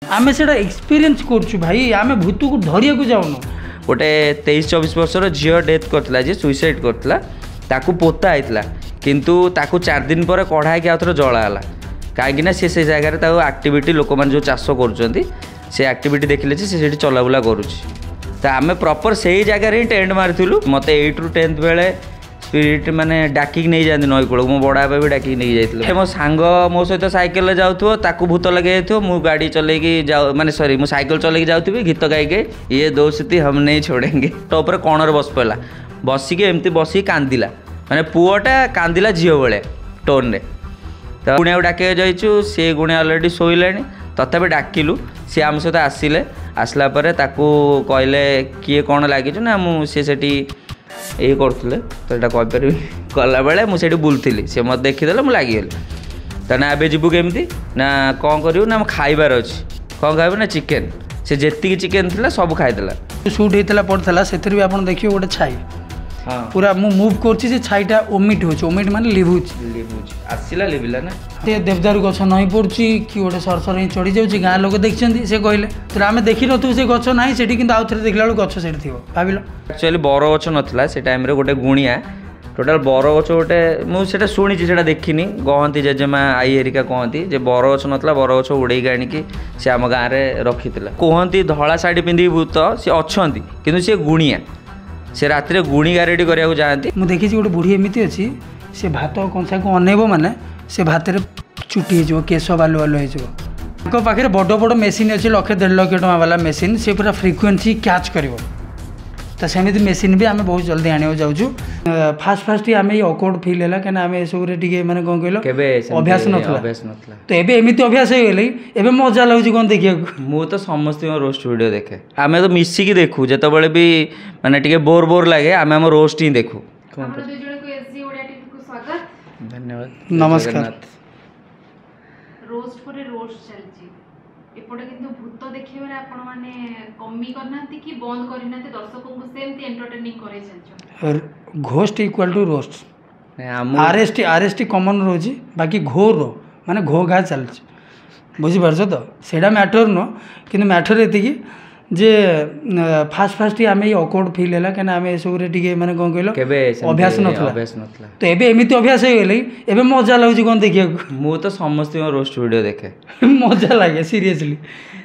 आमे सेटा एक्सपीरियंस करछु भाई आमे भूत को धरिया को जाउनो गोटे 23-24 वर्षर झील डेथ करता जे सुइसाइड करता ताकू पोता होता किंतु ताकू 4 दिन पर कढ़ा कि आउथर जलाला कहीं से जगह आक्टिविटी लोक मैंने जो चाष कर आक्टिविटी देखिले से चलाबुला करुँच आम प्रॉपर से ही जगह ही टेंट मारिलु मत 8 ରୁ 10th बेले स्पिरिट माने डाकिक नहीं जाती नई कूल मो बड़ा भी डाकिक नहीं जाइए मो सांग मो सहित साइकेल जाऊँ ताकू भूत लगे मु गाड़ी चलैकी जाऊ माने सॉरी मु साइकेल चलैकी जाऊँ गीत गाइके ये दोस्ती हम नहीं छोड़ेंगे तो ऊपर कणर बस पड़ा बसिक एमती बसिक कांदिला माने पुआटा कांदिला झील बेले टोन रे तो गुणिया डाक जाइचु सी गुणिया अलरेडी शोला तथापि डाकिलु सी आम सहित आसिले आसला कहले किए कौन लगे ना मुझे ये करते तो यहाँ कहीपर गला बेले मुझे बुलूली सी मत देखीदे मुझे लगिगली तो ना ए जीवु केमती ना कौन करूँ ना खाइबार अच्छी कौन खाइब ना चिकेन से जी चिकेन थी सब खाईदेला सुट होता पड़ता से भी आप देखिए गोटे छाई हाँ पूरा मु मूव कर छाईटा ओमिट हो ओमिट माने लिभुच आसला लिभिला ना ये देवदारू गछ नई पड़ी कि गोटे सरसर ही चढ़ी जाऊँगी गाँ लोक देखते से कहले तो आम देखी नु से गछ ना से आउ थे देखला गछ से भाविल एक्चुअली बर गछ नाला से टाइम गोटे गुणिया टोटाल बर गछ गोटे मुझे शुणी से देखनी कहती जेजेमा आई हेरिका कहती जे बर गछ नाला बर गछ उड़ेक आणिकी से आम गाँव में रखी कहती धला शाढ़ी पिंधिकी भूत सी अच्छा कि सी गुणिया से रात गुणी गारेडी करने जाती मुझे देखी गोटे बुढ़ी एमती अच्छी से भात कंसा को अनेब माने से भात चुटी हो केश बालु बालु हो पाखे बड़ बड़ मेसीन अच्छे 1.5 लाख टका वाला मेसीन से पूरा फ्रिक्वेंसी कैच कर तो सेमती मेसीन भी आम बहुत जल्दी आने जाऊँ फास्ट आम ये अकवर्ड फिल है कहीं आम सब मैंने कौन कहल अभ्यास ना तो एबे एमती अभ्यास हो गई एबे मजा लगुच कौन देखिए मुझे समस्त रोस्ट वीडियो देखे आम तो मिसिकी देखू जो भी माने टिके बोर बोर लगे आम आम रोस्ट ही देखू धन्यवाद नमस्कार रोस्ट पर रोस्ट चलची एपटे किंतु भूत देखिबारे आपण माने कमी करनांती कि बंद करनांती दर्शकों को सेमती एंटरटेनिंग करे चलछ ghost equal to roast RST common रोजी बाकी घोर माने घो घा चलछ बुझी परछ तो सेडा मैटर नो किंतु मैटर एति जे फास्ट आम ये अकवर्ड फिल है कहीं आम सब मैंने कौन कहल अभ्यास ना तो एबे एमती अभ्यास हो गई एबे मजा लगुच कौन देखिए मुझे तो समस्त रोस्ट वीडियो देखे मजा लगे सीरियसली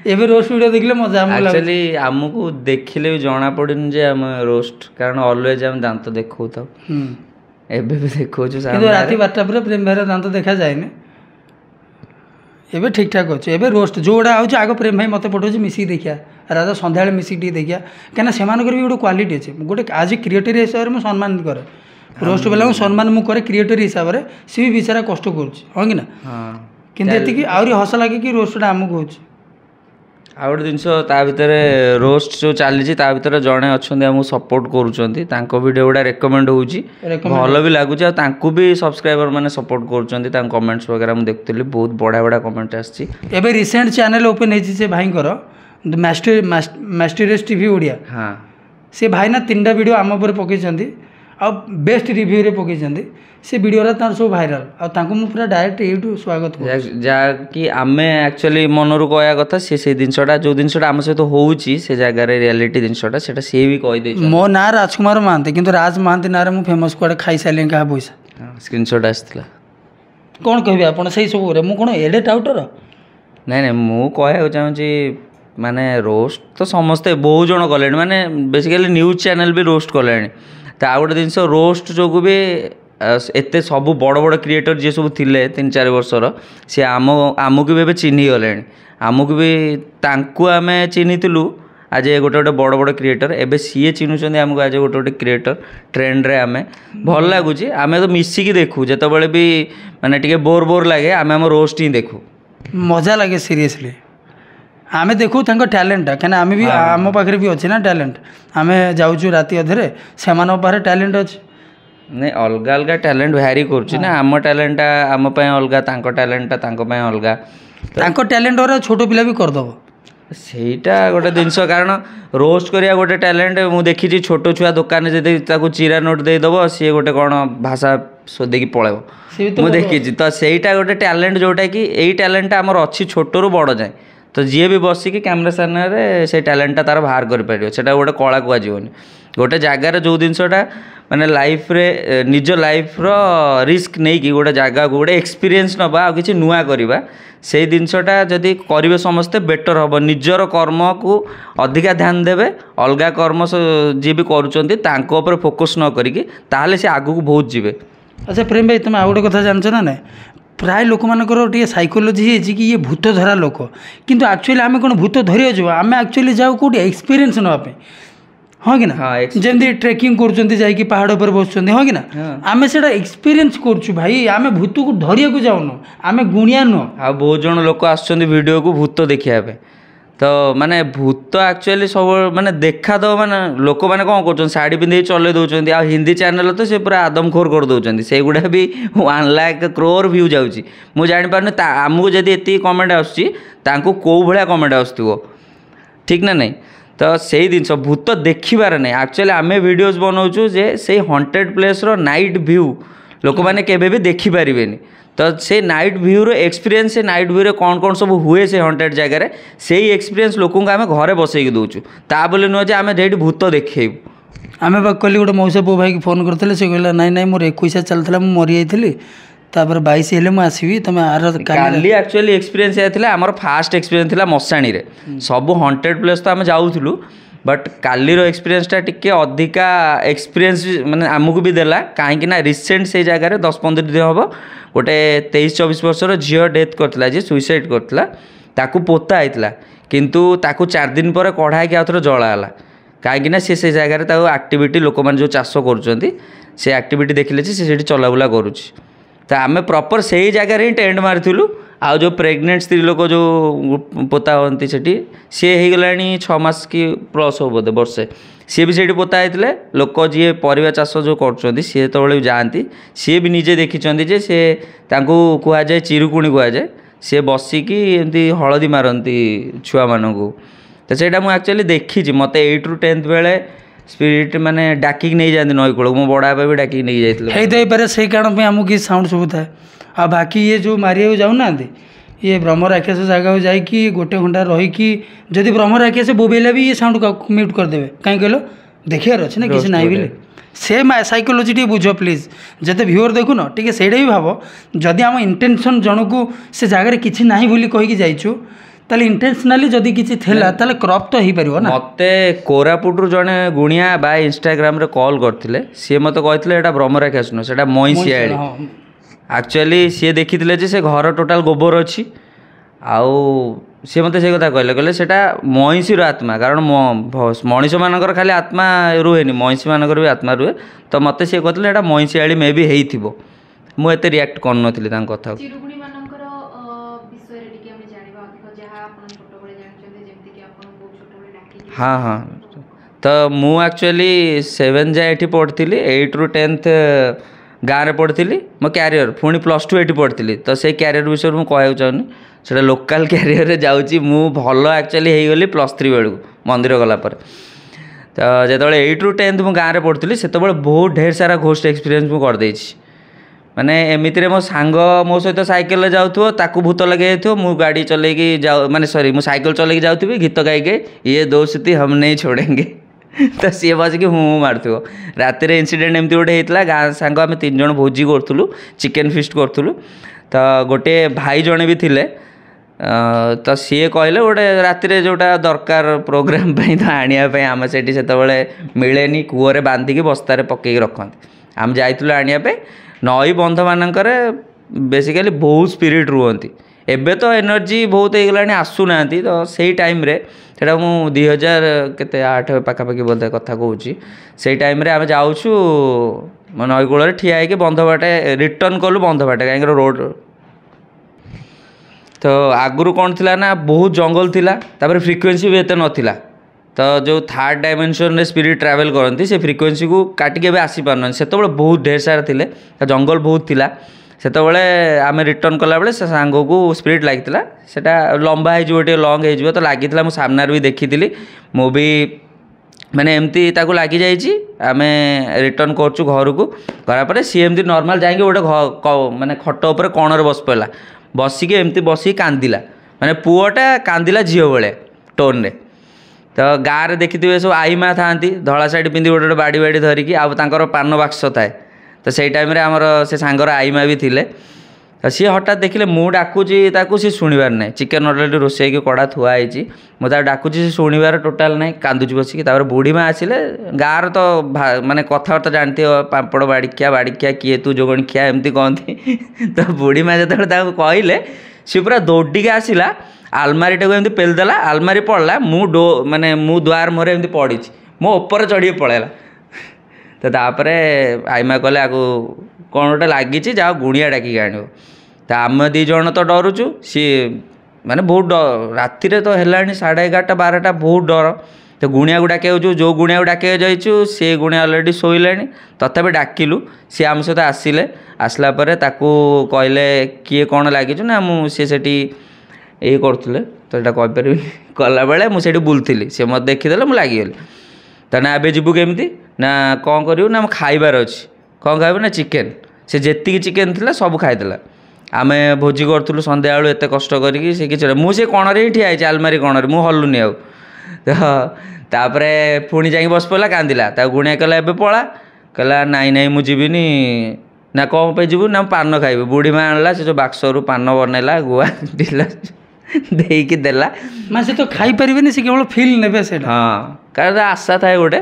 एबे रोस्ट वीडियो देखले मजा एक्चुअली आमको देखिले भी जना पड़न जे हम रोस्ट कारण ऑलवेज हम दांत देखो तो एबे भी देखो जो रात 12टा पर प्रेम भाई दांत देखा जाए एबे ठीक ठाक अच्छे एबे रोस्ट जोड़ा आउछ आग प्रेम भाई मत पठाऊँ मिसिक देखिया राजा सन्ध्या मिसिक देखिया कहीं से भी गोटे क्वालिटी अच्छे गोटे आज क्रिएटर हिसाब से सम्मान करे रोस्ट वाला सम्मान मुझे क्रिएटर हिसाब से सी भी बेचारा कष्ट कर कि ना कि आहरी हस लगे कि रोस्टा आमको हो गोटे जिनस भितर रोस्ट जो चली भर जड़े अच्छा आमको सपोर्ट करुँच वीडियो गुड़ा रेकमेंड होची भल भी लगुच भी सब्सक्राइबर मैंने सपोर्ट कर कमेंट्स वगैरह मुझे देखुली बहुत बढ़िया बढ़िया कमेंट आसी एबे रिसेंट चैनल ओपन होती भाई मास्टरेस टीवी ओडिया हाँ से भाई ना 3टा वीडियो आम पर पकई आ बेस्ट रिव्यू रे पकई से वीडियो तार सब भाइराल आमु पूरा डायरेक्ट यूट्यूब स्वागत जहाँकि आम एक्चुअली मनरू कहया कथा से जिनसा जो जिनसा आम सहित होची से जगह रियलिटी जिनसा सी भी कहीदे मो ना राजकुमार महांती किंतु राज महांती ना मु फेमस कुआडे खाई सारे क्या पैसा स्क्रीनशॉट आसला कौन कह आप सब मु कौन एडे टाउटर नहीं नहीं मु कहया चाहूँगी माने रोस्ट तो समस्ते बहुत जन कले माने बेसिकली न्यूज चैनल भी रोस्ट कले तो आ गोटे जिनस रोस्ट जो भी एत सब बड़ बड़ क्रिएटर जी सब थिले 3-4 वर्षर सी आमको भी चिन्ही गले आमको भी आम चिन्हीलु आज गोटे गोटे बड़ बड़ क्रिएटर एबे सीए चिन्हुंट आमको आज गोटे गोटे क्रिएटर ट्रेंड रे आम भल लगुच आम तो मिसिकी देखू जो भी माने टिके बोर बोर लगे आम आम रोस्ट ही देखू मजा लगे सीरियसली आमे देखू टैलेंट कहीं आम भी आम पाखे भी अच्छे ना टैलेंट आम जाऊँ राति अधे से टैलेंट अच्छे नहीं अलग अलग टैलेंट भैरी कर आम टैलेंट आम अलग टैलेंट अलग टैलेंट और छोट पिला भी करदेव सेटा गोटे जिनस कारण रोस्ट करिया गोटे टैलेंट मु देखी छोट छुआ दुकान जदि चिरा नोट देदेव सी गोटे कौन भाषा सोधे पलैब मुझे देखी तो सहीटा गोटे टैलेंट जोटा कि यही टैलेंट आमर अच्छी छोट रू बड़ जाए तो जी भी बसिक कैमेरा सामने से टैलेंटा तार बाहर कर सेटा गोटे कला कहजोनी गोटे जगार जो जिनसटा माने लाइफ रे निज लाइफ रो रिस्क नहीं कि गोटे जगह को गोटे एक्सपीरियंस नबा आ किछि नुआ करबा से जिनसटा जदि करिवे समस्ते बेटर हम निजर कर्म को अधिका ध्यान देवे अलगा कर्म जी भी करुँच फोकस न करिकी ताहले से आगु को बहुत जीवे। अच्छा प्रेम भाई तुम आउ गोटे कथा जानछ ना ना प्राय लोक मानकर टे साइकोलोजी है कि ये भूत धरा लोक किंतु एक्चुअली आम कौन भूत धरिया जाओ आम एक्चुअली जाओ कौट एक्सपीरियंस नापे हाँ कि ना जमी ट्रेकिंग कर पहाड़ पर बस हाँ कि ना आम से एक्सपीरियंस करुँ भाई आम भूत को धरिया को जाऊन आम गुणिया नुह आ बहुत जन लोक आडियो को भूत देखा तो माने भूत एक्चुअली सब माने देखा तो माने लोक मैंने कौन कर शाढ़ी पिंधे चले दौरान आ हिंदी चैनल तो से पूरा आदमखोर कर दौरान से गुड़ा भी 1 लाख crore व्यू जाऊँगी मुझे जापारे आमको जब ये कमेंट आसको कौ भाया कमेंट आसो ठीक ना नहीं तो से जिन भूत देखिबार नहीं एक्चुअली आम वीडियोस बनाऊँ जे से हॉन्टेड प्लेस रो नाइट व्यू लोक मैंने केबे भी देखिपारे तो से नाइट व्यू रो एक्सपीरियंस से नाइट व्यू रे कौन कौन सब हुए से हॉन्टेड जगह से ही एक्सपीरियंस लोक आम घरे बसई दौचु ता बोले नुह जे आम जेठी भूत देखेबू आम बा कल गोटे मौसा पो भाई फोन करते से कहला नाई नाई मोर 21 चलता मुझे मरी जाइली तापर 22 हेले मुझे आसबि तुम आर काली एक्चुअली एक्सपीरियंस या आमर फास्ट एक्सपीरियंस थिला मशाणी रे सब हॉन्टेड प्लेस तो आम जाऊलु बट कालीर एक्सपीरियंसटा टिके अधिका एक्सपीरियंस माने आमको भी देला कहीं ना रिसेंट से जगह 10-15 दिन हम गोटे 23-24 वर्षर झील डेथ करता जी सुइसाइड करता ताकू पोता होता किंतु ताकू 4 दिन पर कढ़ा कि आउथरे जलाला कहीं से जगह आक्टिविटी लोक मैंने जो चाष कर आक्टिविटी देखिले से चलाबुला करुच्ची तो आम प्रॉपर से ही जगह ही टेंट मारिलु आ जो प्रेग्नेंट स्त्री लोक जो पोता होती सी हो गला 6 मास कि प्लस हो बोधे वर्षे सी भी से पोता होते लोक जी परिवा चाष जो कर सी जो जाती सी भी निजे देखी जे सी कहुए चिरुकुणी कहुए सी बसिकी एमती हलदी मारती छुआ मानू तो सहीटा मुझे एक्चुअली देखी मत 8 ରୁ 10th बेले स्पिरिट माने डाकिक नहीं जाती नई कूल मो बड़ा भी डाकिक नहीं जाते से कारण आमको साउंड सब थाए आ बाकी ये जो मारिया जाऊना ये ब्रह्म राक्षस जगह जाकि गोटे घंटा रहीकि जदि ब्रह्म राक्षस बोबेला भी ये साउंड म्यूट करदे कहीं कहल देखार अच्छे ना किसी ना भी से साइकोलोजी टी बुझ प्लीज जब व्यूअर देखु न टे से भाव जदि आम इंटेंशन जन को से जगह किसी ना बोली कहीकि जाइछु ताले इंटेंशनली जदि किसी थेला ताले क्रॉप तो ही परिवो ना मते कोरापुट जने गुणिया बा इंस्टाग्राम रे कॉल करथिले सी मते कहथिले एटा ब्रह्मराक्षस न सेटा मईसियाळी एक्चुअली सी देखिथिले जे से घर टोटाल गोबर अछि आउ सी मते से कथा कहले सेटा मईसीर आत्मा कारण मनीष मानकर खाली आत्मा रुहेनी मईसी मानकर भी आत्मा रुहे तो मते से कहथिले एटा मईसियाळी मे भी हेइथिबो मु एते रिएक्ट करन नथिले तां कथा हाँ हाँ तो मु एक्चुअली 7 जाए ये पढ़ी 8 ରୁ 10th गाँव में पढ़ी मो क्यारियर पुणी +2 ये पढ़ी तो से क्यारियर विषय मुझे कहूँ चाहूनी से लोकल क्यारियर जाऊँगी मु भल एक्चुअली हो गली +3 बेलू मंदिर गलापर तो जो 8 ରୁ 10th मु गाँव में पढ़ी से बहुत ढेर सारा घोस्ट एक्सपीरियंस मुझे करदे माने एमितिरे मो सांग मो सहित साइकेल जाऊथो ताकू भूत लगे मु गाड़ी चलेगी जाऊ माने सॉरी मु साइकेल चलेगी जाऊथी गीत गाइके ये दोस्ती हम नहीं छोड़ेंगे तो सी बसिक हूँ मारूथो राति इनसीडेंट एमती गोटे होता गाँ सांग आम 3 जन भोजी करूँ चिकेन फिस्ट करूँ तो गोटे भाई जड़े भी थिले तो सी कहले गोटे राति जोटा दरकार प्रोग्राम तो आने आम से मिलेनी कूअरे बांधिकी बस्तार पकईक रखते आम जाइलु आने नई बंध मानकर बेसिकली बहुत स्पिरिट रुहती एबे तो एनर्जी बहुत हो गला आसुना तो सही टाइम रे सेटा मु 2008 पाखापाखि बोलते कथा कहूँ से टाइम रे आम जाऊँ नई कूल ठिया होगी बंध बाटे रिटर्न कलु बंध बाटे कहीं रोड तो आगुरी कौन थिला ना बहुत जंगल थिला तापर फ्रिक्वेन्सी भी एते नथिला तो जो 3rd डायमेंशन रे स्पिरिट ट्रैवल करती से फ्रिक्वेन्सी को काटिके आसी पारन से बहुत ढेर सारा थिले जंगल बहुत थिला से आम रिटर्न कला बेले से सांग को स्पिरिट लगी सेटा लंबा हो लंग हो तो लगी मो सामने भी देखी मु भी माने एमती ताको लगी जाइए आम रिटर्न करचु घर को गलापर सी एमती नॉर्मल जाएंगे गोटे माने खट उपर कणर बस पड़ा बसिकी एमती बसिकी कांदिला ମାନେ ପୁଅଟା କାନ୍ଦିଲା ଝିଅ ଭଳିଆ ଟୋନ୍ରେ। ତ ଗାଁରେ ଦେଖିଥିବେ ସବୁ ଆଈମା ଥାଆନ୍ତି ଧଳା ଶାଢ଼ୀ ପିନ୍ଧି ଗୋଟେ ଗୋଟେ ବାଡ଼ି ବାଡ଼ି ଧରିକି, ଆଉ ତାଙ୍କର ପାନ ବାକ୍ସ ଥାଏ। ତ ସେଇ ଟାଇମ୍ରେ ଆମର ସେ ସାଙ୍ଗର ଆଈମା ବି ଥିଲେ। ତ ସିଏ ହଠାତ୍ ଦେଖିଲେ ମୁଁ ଡାକୁଛି ତାକୁ, ସିଏ ଶୁଣିବାର ନାହିଁ। ଚିକେନ୍ ଅଲରେଡ଼ି ରୋଷେଇ ହେଇକି କଡ଼ା ଥୁଆ ହେଇଛି, ମୁଁ ତାକୁ ଡାକୁଛି, ସେ ଶୁଣିବାର ଟୋଟାଲ୍ ନାହିଁ, କାନ୍ଦୁଛି ବସିକି। ତାପରେ ବୁଢ଼ୀମା ଆସିଲେ, ଗାଁର ତ ମାନେ କଥାବାର୍ତ୍ତା ଜାଣିଥିବ, ପାମ୍ପଡ଼ ବାଡ଼ିଖିଆ କିଏ ତୁ ଯୋଗଣିଖିଆ ଏମିତି କହନ୍ତି। ତ ବୁଢ଼ୀମା ଯେତେବେଳେ ତାକୁ କହିଲେ, ସିଏ ପୁରା ଦୌଡ଼ିକି ଆସିଲା, ଆଲମାରିଟାକୁ ଏମିତି ପେଲିଦେଲା, ଆଲମାରି ପଡ଼ିଲା, ମୁଁ ଦୁଆର ମୁହଁରେ ଏମିତି ପଡ଼ିଛି, ମୋ ଉପରେ ଚଢ଼ିକି ପଳେଇଲା। ତ ତାପରେ ଆଈମା କହିଲେ ଆକୁ କ'ଣ ଗୋଟେ ଲାଗିଛି, ଯାଅ ଗୁଣିଆ ଡାକିକି ଆଣିବ। ତ ଆମେ 2 ଜଣ ତ ଡରୁଛୁ, ସିଏ ମାନେ ବହୁତ ରାତିରେ ତ ହେଲାଣି 11:30 12ଟା, ବହୁତ ଡର। ତ ଗୁଣିଆକୁ ଡାକିବାକୁ ଯେଉଁ ଗୁଣିଆକୁ ଡାକିବାକୁ ଯାଇଛୁ, ସେ ଗୁଣିଆ ଅଲରେଡ଼ି ଶୋଇଲାଣି। ତଥାପି ଡାକିଲୁ, ସିଏ ଆମ ସହିତ ଆସିଲା ପରେ ତାକୁ କହିଲେ କିଏ କ'ଣ ଲାଗିଛୁ ନା, ସିଏ ସେଠି ଏଇ କରୁଥିଲେ, ତ ଏଇଟା କହିପାରିବିନି, କଲାବେଳେ ମୁଁ ସେଇଠି ବୁଲୁଥିଲି, ସେ ମୋତେ ଦେଖିଦେଲେ, ମୁଁ ଲାଗିଗଲି। ତା ନା ଏବେ ଯିବୁ କେମିତି ନା କ'ଣ କରିବୁ ନା, ମୁଁ ଖାଇବାର ଅଛି। କ'ଣ ଖାଇବୁ ନା ଚିକେନ୍। ସେ ଯେତିକି ଚିକେନ୍ ଥିଲା ସବୁ ଖାଇଦେଲା। ଆମେ ଭୋଜି କରୁଥିଲୁ ସନ୍ଧ୍ୟାବେଳୁ ଏତେ କଷ୍ଟ କରିକି, ସେ କିଛି ମୁଁ ସେ କଣରେ ହିଁ ଠିଆ ହେଇଛି, ଆଲମାରି କଣରେ, ମୁଁ ହଲୁନି ଆଉ। ତାପରେ ପୁଣି ଯାଇକି ବସି ପଡ଼ିଲା, କାନ୍ଦିଲା। ତାକୁ ଗୁଣିଆ କହିଲା ଏବେ ପଳା, କହିଲା ନାଇଁ ମୁଁ ଯିବିନି। ନା କ'ଣ ପାଇଁ ଯିବୁ ନା, ମୁଁ ପାନ ଖାଇବି। ବୁଢ଼ୀମା ଆଣିଲା, ସେ ଯେଉଁ ବାକ୍ସରୁ ପାନ ବନେଇଲା, ଗୁଆ ଢିଲା ଦେଇକି ଦେଲା। ମାନେ ସେ ତ ଖାଇପାରିବେନି, ସେ କେବଳ ଫିଲ୍ ନେବେ ସେଇଟା। ହଁ, କାରଣ ଆଶା ଥାଏ ଗୋଟେ।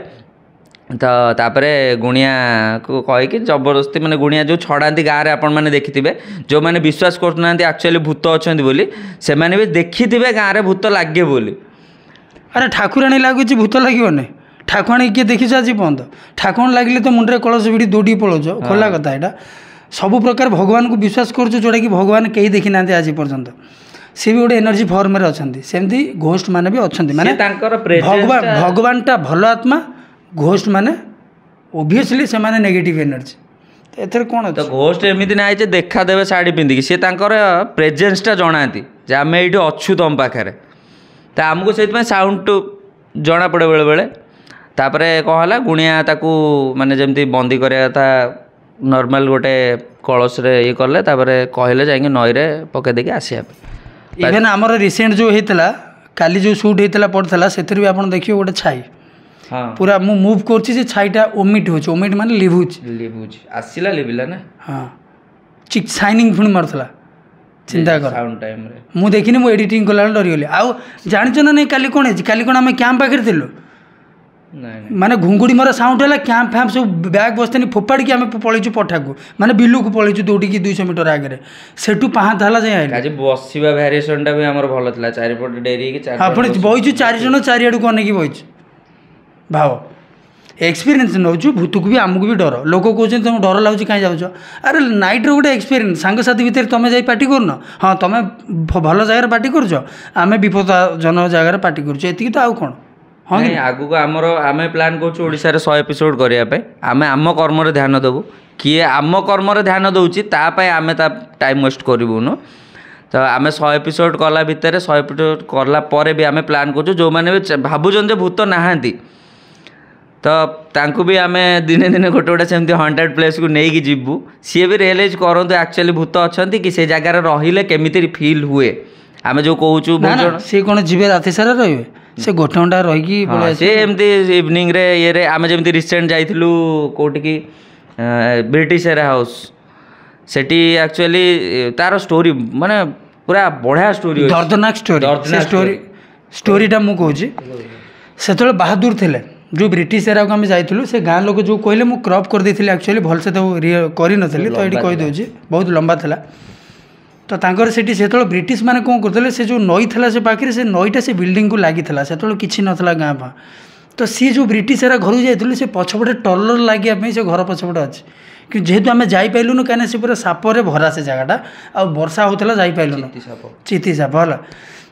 ତ ତାପରେ ଗୁଣିଆକୁ କହିକି ଜବରଦସ୍ତି, ମାନେ ଗୁଣିଆ ଯେଉଁ ଛଡ଼ାନ୍ତି ଗାଁରେ ଆପଣମାନେ ଦେଖିଥିବେ, ଯେଉଁମାନେ ବିଶ୍ୱାସ କରୁନାହାନ୍ତି ଆକ୍ଚୁଆଲି ଭୂତ ଅଛନ୍ତି ବୋଲି, ସେମାନେ ବି ଦେଖିଥିବେ ଗାଁରେ ଭୂତ ଲାଗେ ବୋଲି। ଆରେ ଠାକୁରାଣୀ ଲାଗୁଛି, ଭୂତ ଲାଗିବନି? ଠାକୁରାଣୀ କିଏ ଦେଖିଛ ଆଜି ପର୍ଯ୍ୟନ୍ତ? ଠାକୁରାଣୀ ଲାଗିଲେ ତ ମୁଣ୍ଡରେ କଳସ ଭିଡ଼ି ଦୌଡ଼ିକି ପଳାଉଛ, ଖୋଲା କଥା ଏଇଟା। ସବୁ ପ୍ରକାର ଭଗବାନଙ୍କୁ ବିଶ୍ୱାସ କରୁଛୁ, ଯେଉଁଟାକି ଭଗବାନ କେହି ଦେଖିନାହାନ୍ତି ଆଜି ପର୍ଯ୍ୟନ୍ତ। ସିଏ ବି ଗୋଟେ ଏନର୍ଜି ଫର୍ମରେ ଅଛନ୍ତି। ସେମିତି ଘୋଷ୍ଟ ମାନେ ବି ଅଛନ୍ତି, ମାନେ ତାଙ୍କର ଭଗବାନଟା ଭଲ ଆତ୍ମା, ଘୋଷ୍ଟ ମାନେ ଓଭିୟସଲି ସେମାନେ ନେଗେଟିଭ୍ ଏନର୍ଜି। ତ ଏଥିରେ କ'ଣ ତ ଘୋଷ୍ଟ ଏମିତି ନାହିଁ ଯେ ଦେଖାଦେବେ ଶାଢ଼ୀ ପିନ୍ଧିକି, ସିଏ ତାଙ୍କର ପ୍ରେଜେନ୍ସଟା ଜଣାନ୍ତି ଯେ ଆମେ ଏଇଠି ଅଛୁ ତମ ପାଖରେ। ତ ଆମକୁ ସେଇଥିପାଇଁ ସାଉଣ୍ଡ ଜଣାପଡ଼େ ବେଳେବେଳେ। ତାପରେ କ'ଣ ହେଲା, ଗୁଣିଆ ତାକୁ ମାନେ ଯେମିତି ବନ୍ଦୀ କରିବା କଥା ନର୍ମାଲ ଗୋଟେ କଳସରେ ଇଏ କଲେ, ତାପରେ କହିଲେ ଯାଇକି ନଈରେ ପକାଇ ଦେଇକି ଆସିବା ପାଇଁ। ଇଭେନ୍ ଆମର ରିସେଣ୍ଟ ଯେଉଁ ହେଇଥିଲା, କାଲି ଯେଉଁ ସୁଟ୍ ହେଇଥିଲା ପଡ଼ିଥିଲା, ସେଥିରେ ବି ଆପଣ ଦେଖିବେ ଗୋଟେ ଛାଇ ପୁରା ମୁଁ ମୁଭ୍ କରୁଛି, ସେ ଛାଇଟା ଓମିଟ୍ ହେଉଛି। ଓମିଟ୍ ମାନେ ଲିଭୁଛି, ଆସିଲା ଲିଭିଲା ନା। ହଁ, ସାଇନିଂ ପୁଣି ମାରୁଥିଲା। ଚିନ୍ତା କର, ସାଉଣ୍ଡ ଟାଇମ୍ରେ ମୁଁ ଦେଖିନି, ମୁଁ ଏଡ଼ିଟିଂ କଲାବେଳେ ଡରିଗଲି। ଆଉ ଜାଣିଛ ନା ନାହିଁ କାଲି କ'ଣ ହେଇଛି? କାଲି କ'ଣ ଆମେ କ୍ୟାମ୍ପ ପାଖରେ ଥିଲୁ, ମାନେ ଘୁଙ୍ଗୁଡ଼ି ମରା ସାଉଣ୍ଡ ହେଲା, କ୍ୟାମ୍ପ ଫ୍ୟାମ୍ପ ସବୁ ବ୍ୟାଗ୍ ବସ୍ତାନି ଫୋପାଡ଼ିକି ଆମେ ପଳେଇଛୁ ପଠାକୁ, ମାନେ ବିଲୁକୁ ପଳେଇଛୁ ଦୌଡ଼ିକି 200 ମିଟର ଆଗରେ। ସେଠୁ ପାହାନ୍ତା ହେଲା ଯାଇ ଆଇଲୁ। ଆଜି ବସିବା ଭ୍ୟାରିଏସନଟା ବି ଆମର ଭଲ ଥିଲା, ଚାରିପଟେ ଡେରି ହେଇକି ଆପଣ ବଇଛୁ 4 ଜଣ, ଚାରିଆଡ଼କୁ ଅନେଇକି ବଇଛୁ। ଭାବ, ଏକ୍ସପିରିଏନ୍ସ ନେଉଛୁ, ଭୂତକୁ ବି ଆମକୁ ବି ଡର। ଲୋକ କହୁଛନ୍ତି ତୁମକୁ ଡର ଲାଗୁଛି କାହିଁ ଯାଉଛ? ଆରେ ନାଇଟ୍ର ଗୋଟେ ଏକ୍ସପିରିଏନ୍ସ, ସାଙ୍ଗସାଥି ଭିତରେ ତୁମେ ଯାଇ ପାର୍ଟି କରୁନ? ହଁ, ତୁମେ ଭଲ ଜାଗାରେ ପାର୍ଟି କରୁଛ, ଆମେ ବିପଦଜନକ ଜାଗାରେ ପାର୍ଟି କରୁଛୁ, ଏତିକି ତ। ଆଉ କ'ଣ? ହଁ, ଆଗକୁ ଆମେ ପ୍ଲାନ୍ କରୁଛୁ ଓଡ଼ିଶାରେ 100 ଏପିସୋଡ଼ କରିବା ପାଇଁ। ଆମେ ଆମ କର୍ମରେ ଧ୍ୟାନ ଦେବୁ। କିଏ ଆମ କର୍ମରେ ଧ୍ୟାନ ଦେଉଛି, ତା ପାଇଁ ଆମେ ତା ଟାଇମ୍ ୱେଷ୍ଟ କରିବୁନୁ। ତ ଆମେ 100 ଏପିସୋଡ଼ କଲା ଭିତରେ, 100 ଏପିସୋଡ଼ କଲା ପରେ ବି ଆମେ ପ୍ଲାନ୍ କରୁଛୁ, ଯେଉଁମାନେ ବି ଭାବୁଛନ୍ତି ଯେ ଭୂତ ନାହାନ୍ତି, ତ ତାଙ୍କୁ ବି ଆମେ ଦିନେ ଦିନେ ଗୋଟେ ସେମିତି ହଣ୍ଟେଡ଼ ପ୍ଲେସ୍କୁ ନେଇକି ଯିବୁ। ସିଏ ବି ରିଏଲାଇଜ୍ କରନ୍ତୁ ଆକ୍ଚୁଆଲି ଭୂତ ଅଛନ୍ତି କି, ସେ ଜାଗାରେ ରହିଲେ କେମିତି ଫିଲ୍ ହୁଏ। ଆମେ ଯେଉଁ କହୁଛୁ ସିଏ କ'ଣ ଯିବେ ରାତି ସାରା ରହିବେ? ସେ ଗୋଟେ ଘଣ୍ଟା ରହିକି ସେ ଏମିତି ଇଭିନିଂରେ ଇଏରେ, ଆମେ ଯେମିତି ରିସେଣ୍ଟ ଯାଇଥିଲୁ କୋଉଠିକି, ବ୍ରିଟିଶ ଏରା ହାଉସ୍। ସେଠି ଆକ୍ଚୁଆଲି ତାର ଷ୍ଟୋରି ମାନେ ପୁରା ବଢ଼ିଆ ଷ୍ଟୋରି, ଦର୍ଦନାକ ଷ୍ଟୋରି। ଷ୍ଟୋରିଟା ମୁଁ କହୁଛି, ସେତେବେଳେ ବାହାଦୁର ଥିଲେ, ଯେଉଁ ବ୍ରିଟିଶ ଏରାକୁ ଆମେ ଯାଇଥିଲୁ, ସେ ଗାଁ ଲୋକ ଯେଉଁ କହିଲେ, ମୁଁ କ୍ରପ୍ କରିଦେଇଥିଲି ଆକ୍ଚୁଆଲି, ଭଲସେ ତାକୁ କରିନଥିଲି, ତ ଏଠି କହିଦେଉଛି, ବହୁତ ଲମ୍ବା ଥିଲା। ତ ତାଙ୍କର ସେଠି ସେତେବେଳେ ବ୍ରିଟିଶ ମାନେ କ'ଣ କରୁଥିଲେ, ସେ ଯେଉଁ ନଈ ଥିଲା ସେ ପାଖରେ, ସେ ନଈଟା ସେ ବିଲ୍ଡିଂକୁ ଲାଗିଥିଲା, ସେତେବେଳେ କିଛି ନଥିଲା ଗାଁ ଫାଁ। ତ ସିଏ ଯେଉଁ ବ୍ରିଟିଶ ଏରା ଘରକୁ ଯାଇଥିଲୁ, ସେ ପଛପଟେ ଟଲର ଲାଗିବା ପାଇଁ ସେ ଘର ପଛପଟେ ଅଛି। କିନ୍ତୁ ଯେହେତୁ ଆମେ ଯାଇପାରିଲୁନୁ, କାହିଁକିନା ସେ ପୁରା ସାପରେ ଭରା ସେ ଜାଗାଟା, ଆଉ ବର୍ଷା ହେଉଥିଲା, ଯାଇପାରିଲୁନୁ। ଚିତି ସାପ ହେଲା।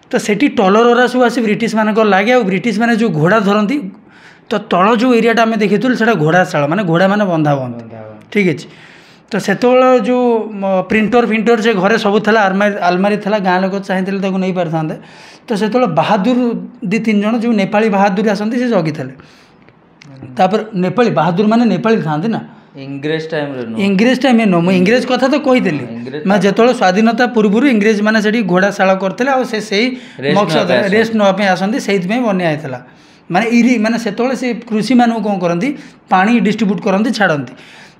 ତ ସେଠି ଟଲରରା ସବୁ ଆସି ବ୍ରିଟିଶ ମାନଙ୍କର ଲାଗେ, ଆଉ ବ୍ରିଟିଶ ମାନେ ଯେଉଁ ଘୋଡ଼ା ଧରନ୍ତି, ତ ତଳ ଯେଉଁ ଏରିଆଟା ଆମେ ଦେଖିଥିଲୁ, ସେଇଟା ଘୋଡ଼ା ଶାଳ, ମାନେ ଘୋଡ଼ା ମାନେ ବନ୍ଧା ହୁଅନ୍ତି। ଠିକ୍ ଅଛି। ତ ସେତେବେଳେ ଯେଉଁ ପ୍ରିଣ୍ଟର ସେ ଘରେ ସବୁ ଥିଲା, ଆଲମାରି ଥିଲା, ଗାଁ ଲୋକ ଚାହିଁଥିଲେ ତାକୁ ନେଇପାରିଥାନ୍ତେ। ତ ସେତେବେଳେ ବାହାଦୁର 2-3 ଜଣ ଯେଉଁ ନେପାଳୀ ବାହାଦୁର ଆସନ୍ତି, ସେ ଜଗିଥିଲେ। ତାପରେ ନେପାଳୀ ବାହାଦୁର ମାନେ ନେପାଳୀ ଥାଆନ୍ତି ନା, ଇଂରେଜ ଟାଇମ୍ରେ ଇଂରେଜ ଟାଇମ୍ ନୁହଁ, ମୁଁ ଇଂରେଜ କଥା ତ କହିଦେଲି। ମାନେ ଯେତେବେଳେ ସ୍ୱାଧୀନତା ପୂର୍ବରୁ ଇଂରେଜ ମାନେ ସେଠି ଘୋଡ଼ାଶାଳ କରିଥିଲେ ଆଉ ସେ ସେଇ ମକସଦରେ ରେଷ୍ଟ ନେବା ପାଇଁ ଆସନ୍ତି, ସେଇଥିପାଇଁ ବନ୍ୟା ହେଇଥିଲା। ମାନେ ମାନେ ସେତେବେଳେ ସେ କୃଷିମାନଙ୍କୁ କ'ଣ କରନ୍ତି, ପାଣି ଡିଷ୍ଟ୍ରିବ୍ୟୁଟ୍ କରନ୍ତି, ଛାଡ଼ନ୍ତି।